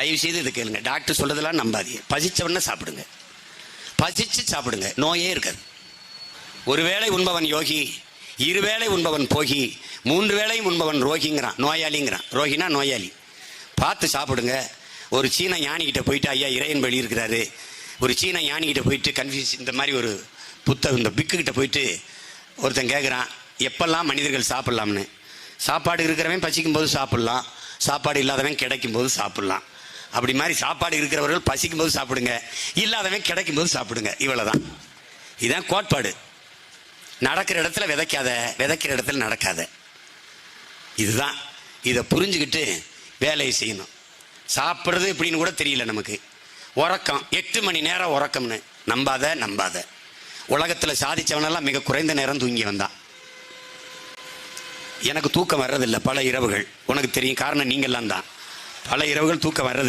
தயவு செய்து இதை கேளுங்க. டாக்டர் சொல்றதெல்லாம் நம்பாதீங்க. பசிச்சவன சாப்பிடுங்க, பசிச்சு சாப்பிடுங்க, நோயே இருக்காது. ஒரு வேளை உண்பவன் யோகி, இருவேளை உண்பவன் போகி, 3 வேளையும் உண்பவன் ரோகிங்கிறான், நோயாளிங்கிறான். ரோகினா நோயாளி. பார்த்து சாப்பிடுங்க. ஒரு சீன ஞானிக்கிட்ட போயிட்டு, ஐயா இறையன் வழி இருக்கிறாரு, ஒரு சீன ஞானிக்கிட்ட போயிட்டு கன்ஃபியூஸ் இந்த மாதிரி ஒரு இந்த பிக்குக்கிட்ட போயிட்டு ஒருத்தன் கேட்குறான், எப்பெல்லாம் மனிதர்கள் சாப்பிட்லாம்னு. சாப்பாடு இருக்கிறவன் பசிக்கும் போது சாப்பிட்லாம், சாப்பாடு இல்லாதவன் கிடைக்கும் போது சாப்பிட்லாம். அப்படி மாதிரி சாப்பாடு இருக்கிறவர்கள் பசிக்கும் போது சாப்பிடுங்க, இல்லாதவன் கிடைக்கும் போது சாப்பிடுங்க. இவ்வளோதான். இதுதான் கோட்பாடு. நடக்கிற இடத்துல விதைக்காத, விதைக்கிற இடத்துல நடக்காத. இதுதான். இதை புரிஞ்சுக்கிட்டு வேலையை செய்யணும். சாப்பிட்றது எப்படின்னு கூட தெரியல நமக்கு. உறக்கம் 8 மணி நேரம் உறக்கம்னு நம்பாத. உலகத்தில் சாதிச்சவனெல்லாம் மிக குறைந்த நேரம் தூங்கி வந்தான். எனக்கு தூக்கம் வர்றதில்லை பல இரவுகள். உனக்கு தெரியும், காரணம் நீங்கள்லாம் தான். பல இரவுகள் தூக்கம் வர்றது